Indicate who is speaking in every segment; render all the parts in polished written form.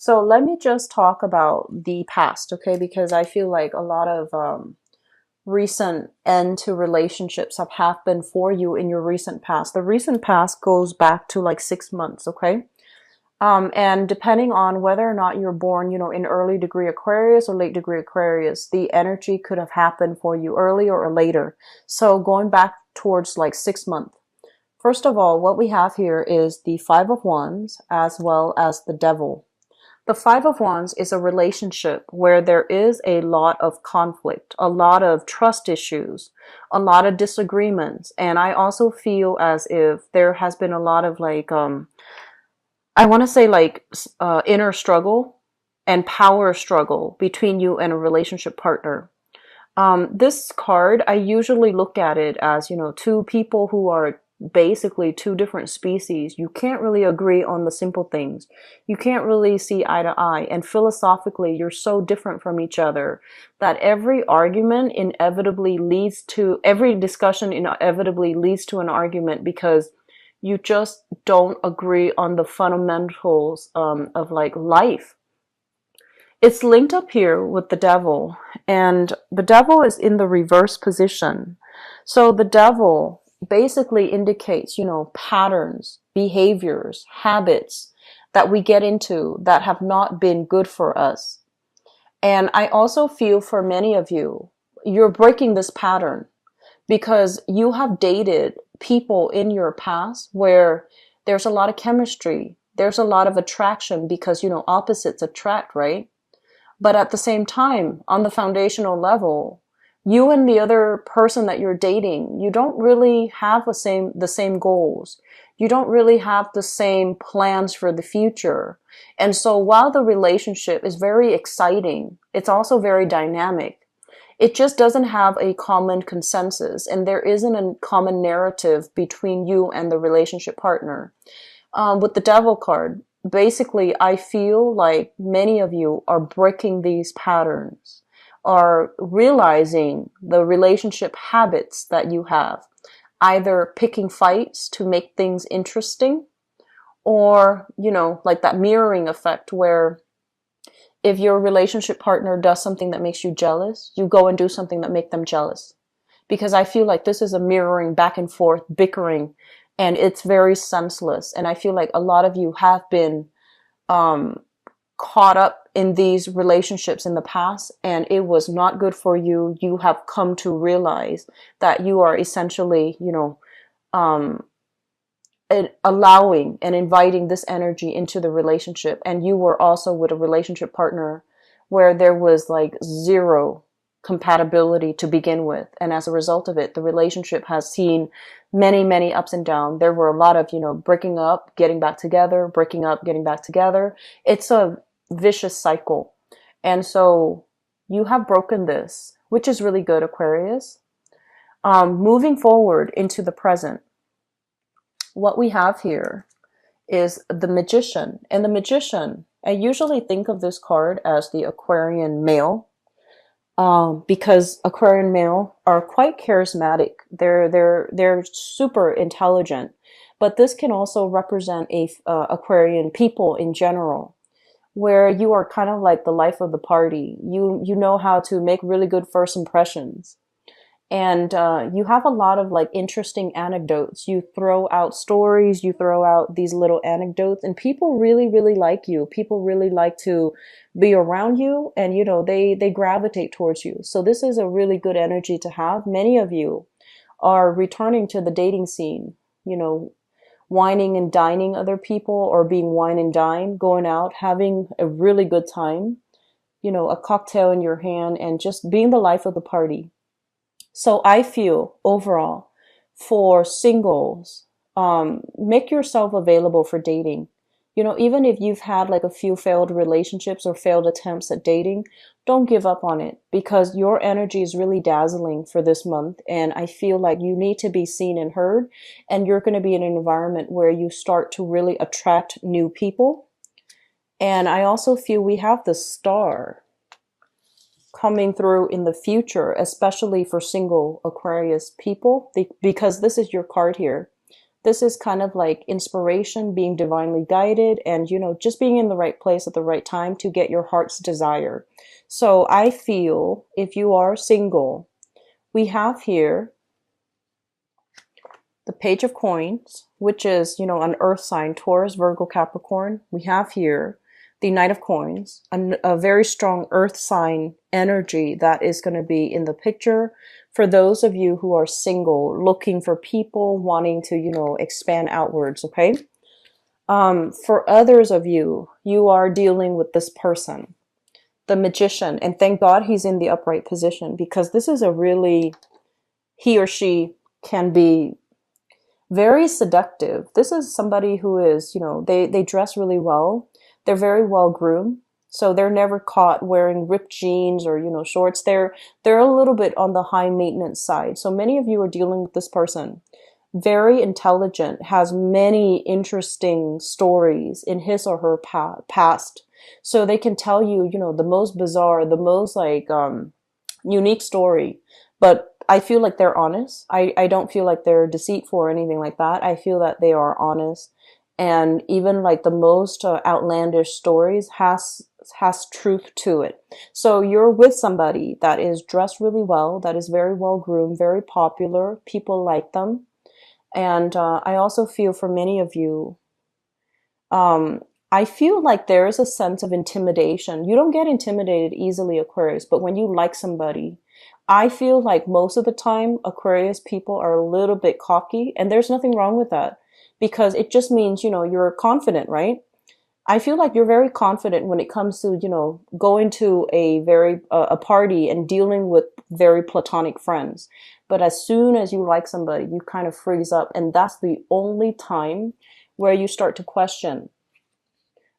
Speaker 1: So let me just talk about the past, okay? Because I feel like a lot of recent end to relationships have happened for you in your recent past. The recent past goes back to like 6 months, okay? And depending on whether or not you're born, in early degree Aquarius or late degree Aquarius, the energy could have happened for you earlier or later. So going back towards like 6 months. First of all, what we have here is the Five of Wands as well as the Devil. The Five of Wands is a relationship where there is a lot of conflict, a lot of trust issues, a lot of disagreements. And I also feel as if there has been a lot of like, I want to say like inner struggle and power struggle between you and a relationship partner. This card, I usually look at it as, two people who are basically two different species. You can't really agree on the simple things. You can't really see eye to eye. And philosophically, you're so different from each other that every discussion inevitably leads to an argument because you just don't agree on the fundamentals of like life. It's linked up here with the Devil, and the Devil is in the reverse position. So the Devil basically indicates, patterns, behaviors, habits that we get into that have not been good for us. And I also feel for many of you, you're breaking this pattern because you have dated people in your past where there's a lot of chemistry, there's a lot of attraction because, opposites attract, right? But at the same time, on the foundational level, you and the other person that you're dating, you don't really have the same goals. You don't really have the same plans for the future. And so while the relationship is very exciting, it's also very dynamic. It just doesn't have a common consensus, and there isn't a common narrative between you and the relationship partner. With the Devil card, basically, I feel like many of you are breaking these patterns, are realizing the relationship habits that you have, either picking fights to make things interesting, or, like that mirroring effect where if your relationship partner does something that makes you jealous, you go and do something that makes them jealous. Because I feel like this is a mirroring back and forth, bickering, and it's very senseless. And I feel like a lot of you have been caught up in these relationships in the past, and it was not good for you. You have come to realize that you are essentially, um, allowing and inviting this energy into the relationship. And you were also with a relationship partner where there was like zero compatibility to begin with. And as a result of it, the relationship has seen many, many ups and downs. There were a lot of, breaking up, getting back together, breaking up, getting back together. It's a vicious cycle. And so you have broken this, which is really good, Aquarius. Moving forward into the present, what we have here is the Magician. And the Magician, I usually think of this card as the Aquarian male, because Aquarian male are quite charismatic. They're super intelligent, but this can also represent Aquarian people in general, where you are kind of like the life of the party. You know how to make really good first impressions. And you have a lot of like interesting anecdotes. You throw out stories, you throw out these little anecdotes, and people really, really like you. People really like to be around you, and they gravitate towards you. So this is a really good energy to have. Many of you are returning to the dating scene, whining and dining other people, or being wine and dine, going out, having a really good time, a cocktail in your hand, and just being the life of the party. So I feel overall for singles, make yourself available for dating. Even if you've had like a few failed relationships or failed attempts at dating, don't give up on it because your energy is really dazzling for this month. And I feel like you need to be seen and heard, and you're going to be in an environment where you start to really attract new people. And I also feel we have the Star coming through in the future, especially for single Aquarius people, because this is your card here. This is kind of like inspiration, being divinely guided, and, just being in the right place at the right time to get your heart's desire. So I feel if you are single, we have here the Page of Coins, which is, an earth sign, Taurus, Virgo, Capricorn. We have here the Knight of Coins, a very strong earth sign energy that is going to be in the picture for those of you who are single, looking for people, wanting to, expand outwards, okay? For others of you, you are dealing with this person, the Magician, and thank God he's in the upright position, because this is a really, he or she can be very seductive. This is somebody who is, they dress really well. They're very well groomed. So they're never caught wearing ripped jeans or, shorts. They're a little bit on the high maintenance side. So many of you are dealing with this person. Very intelligent, has many interesting stories in his or her past. So they can tell you, the most bizarre, the most unique story. But I feel like they're honest. I don't feel like they're deceitful or anything like that. I feel that they are honest. And even like the most outlandish stories has truth to it. So you're with somebody that is dressed really well, that is very well groomed, very popular. People like them. And I also feel for many of you, I feel like there is a sense of intimidation. You don't get intimidated easily, Aquarius, but when you like somebody, I feel like most of the time Aquarius people are a little bit cocky, and there's nothing wrong with that, because it just means, you're confident, right? I feel like you're very confident when it comes to, going to a party and dealing with very platonic friends. But as soon as you like somebody, you kind of freeze up. And that's the only time where you start to question,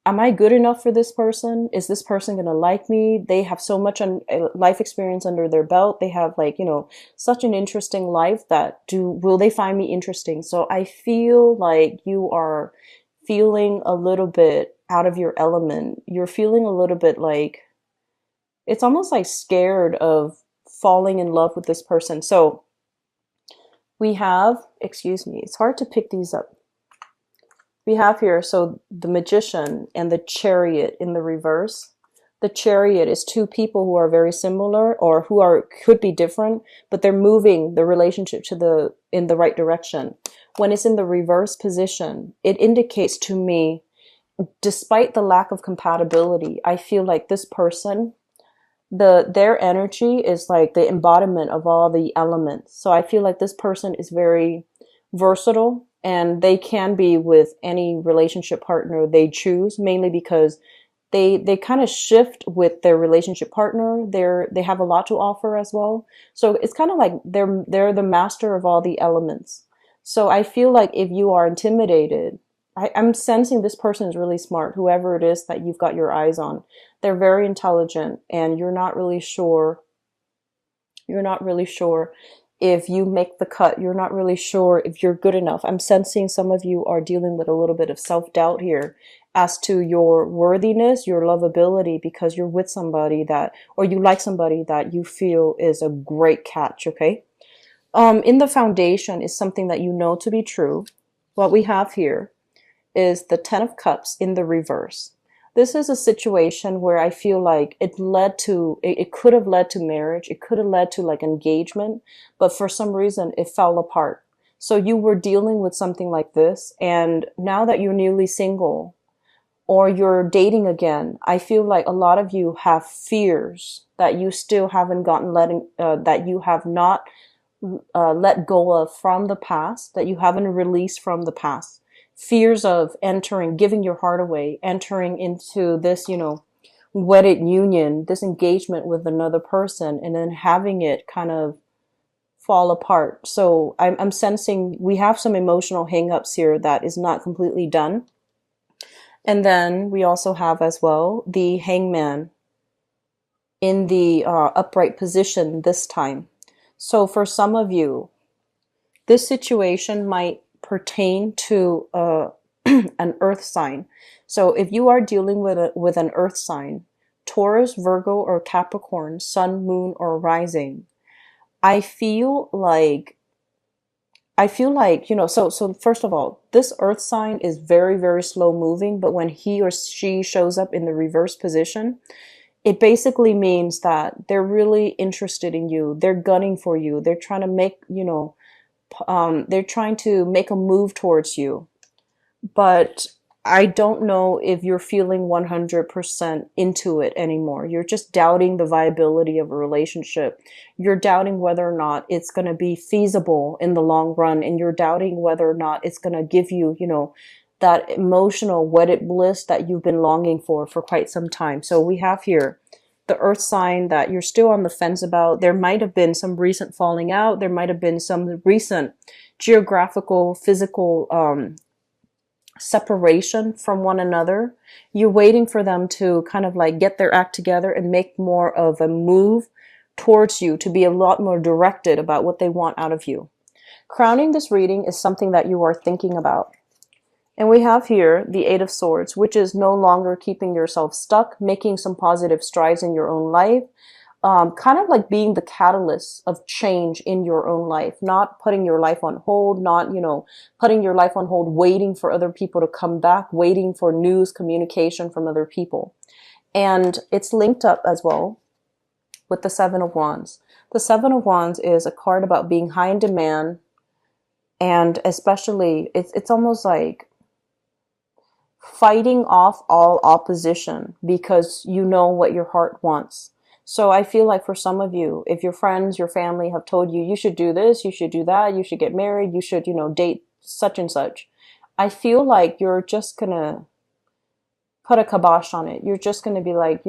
Speaker 1: am I good enough for this person? Is this person going to like me? They have so much life experience under their belt. They have such an interesting life that will they find me interesting? So I feel like you are feeling a little bit out of your element. You're feeling a little bit like, it's almost like scared of falling in love with this person. So we have, excuse me, it's hard to pick these up. We have here, so the Magician and the Chariot in the reverse. The Chariot is two people who are very similar, or could be different, but they're moving the relationship in the right direction. When it's in the reverse position, it indicates to me, despite the lack of compatibility, I feel like this person, their energy is like the embodiment of all the elements. So I feel like this person is very versatile, and they can be with any relationship partner they choose, mainly because they kind of shift with their relationship partner. They have a lot to offer as well. So it's kind of like they're the master of all the elements. So I feel like if you are intimidated, I'm sensing this person is really smart, whoever it is that you've got your eyes on. They're very intelligent, and you're not really sure if you make the cut. You're not really sure if you're good enough. I'm sensing some of you are dealing with a little bit of self-doubt here as to your worthiness, your lovability, because you're with somebody or you like somebody that you feel is a great catch, okay? In the foundation is something that you know to be true. What we have here is the Ten of Cups in the reverse. This is a situation where I feel like it could have led to marriage. It could have led to like engagement, but for some reason it fell apart. So you were dealing with something like this, and now that you're newly single or you're dating again, I feel like a lot of you have fears that you still haven't that you have not let go of from the past, that you haven't released from the past. Fears of giving your heart away, entering into this, wedded union, this engagement with another person, and then having it kind of fall apart. So I'm sensing we have some emotional hangups here that is not completely done. And then we also have as well the Hangman in the upright position this time. So for some of you, this situation might pertain to an earth sign. So if you are dealing with an earth sign, Taurus, Virgo, or Capricorn, sun, moon, or rising, I feel like I feel like, so first of all, this earth sign is very, very slow moving, but when he or she shows up in the reverse position, it basically means that they're really interested in you. They're gunning for you. They're trying to make, they're trying to make a move towards you. But I don't know if you're feeling 100% into it anymore. You're just doubting the viability of a relationship. You're doubting whether or not it's going to be feasible in the long run. And you're doubting whether or not it's going to give you, that emotional wedded bliss that you've been longing for quite some time. So we have here the earth sign that you're still on the fence about. There might have been some recent falling out. There might have been some recent geographical, physical, separation from one another. You're waiting for them to kind of like get their act together and make more of a move towards you, to be a lot more directed about what they want out of you. Crowning this reading is something that you are thinking about. And we have here the Eight of Swords, which is no longer keeping yourself stuck, making some positive strides in your own life. Kind of like being the catalyst of change in your own life, not putting your life on hold, not, putting your life on hold, waiting for other people to come back, waiting for news, communication from other people. And it's linked up as well with the Seven of Wands. The Seven of Wands is a card about being high in demand. And especially, it's almost like fighting off all opposition because you know what your heart wants. So I feel like for some of you, if your friends, your family have told you, you should do this, you should do that, you should get married, you should, date such and such. I feel like you're just going to put a kibosh on it. You're just going to be like,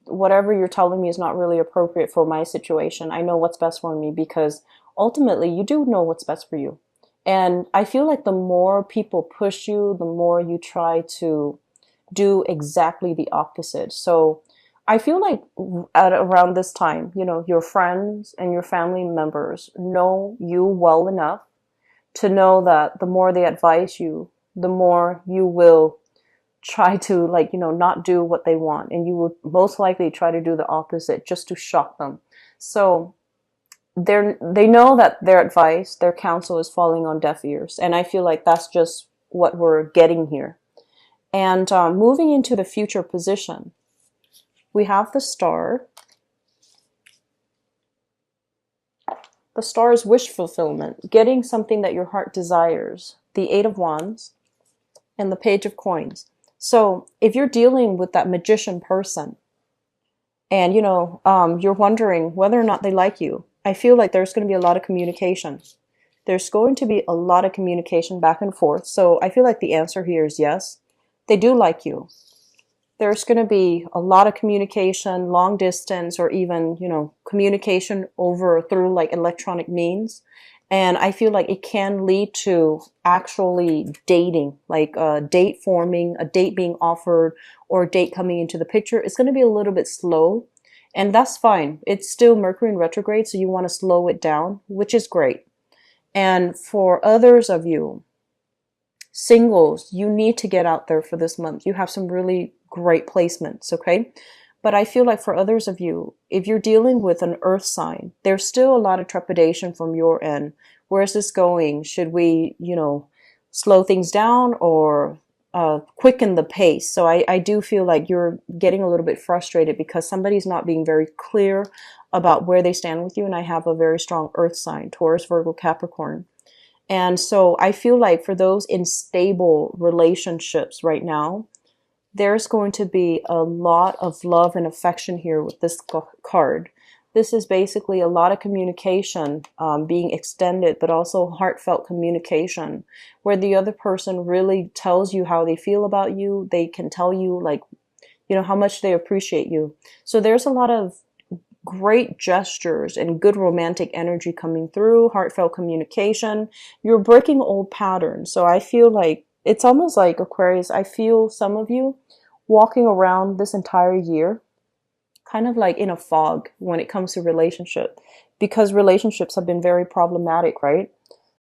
Speaker 1: whatever you're telling me is not really appropriate for my situation. I know what's best for me, because ultimately you do know what's best for you. And I feel like the more people push you, the more you try to do exactly the opposite. So I feel like at around this time, your friends and your family members know you well enough to know that the more they advise you, the more you will try to not do what they want. And you will most likely try to do the opposite just to shock them. So they know that their advice, their counsel is falling on deaf ears. And I feel like that's just what we're getting here. And moving into the future position, we have the Star. The Star is wish fulfillment, getting something that your heart desires. The Eight of Wands and the Page of Coins. So if you're dealing with that magician person and, you're wondering whether or not they like you, I feel like there's going to be a lot of communication. There's going to be a lot of communication back and forth. So I feel like the answer here is yes. They do like you. There's going to be a lot of communication, long distance, or even, communication through like electronic means. And I feel like it can lead to actually dating, like a date forming, a date being offered, or a date coming into the picture. It's going to be a little bit slow, and that's fine. It's still Mercury in retrograde, so you want to slow it down, which is great. And for others of you, singles, you need to get out there for this month. You have some really great placements, okay? But I feel like for others of you, if you're dealing with an earth sign, there's still a lot of trepidation from your end. Where is this going? Should we, slow things down or quicken the pace? So I do feel like you're getting a little bit frustrated because somebody's not being very clear about where they stand with you. And I have a very strong earth sign, Taurus, Virgo, Capricorn. And so I feel like for those in stable relationships right now, there's going to be a lot of love and affection here with this card. This is basically a lot of communication being extended, but also heartfelt communication where the other person really tells you how they feel about you. They can tell you how much they appreciate you. So there's a lot of great gestures and good romantic energy coming through, heartfelt communication. You're breaking old patterns. So I feel like it's almost like, Aquarius, I feel some of you walking around this entire year kind of like in a fog when it comes to relationship, because relationships have been very problematic, right?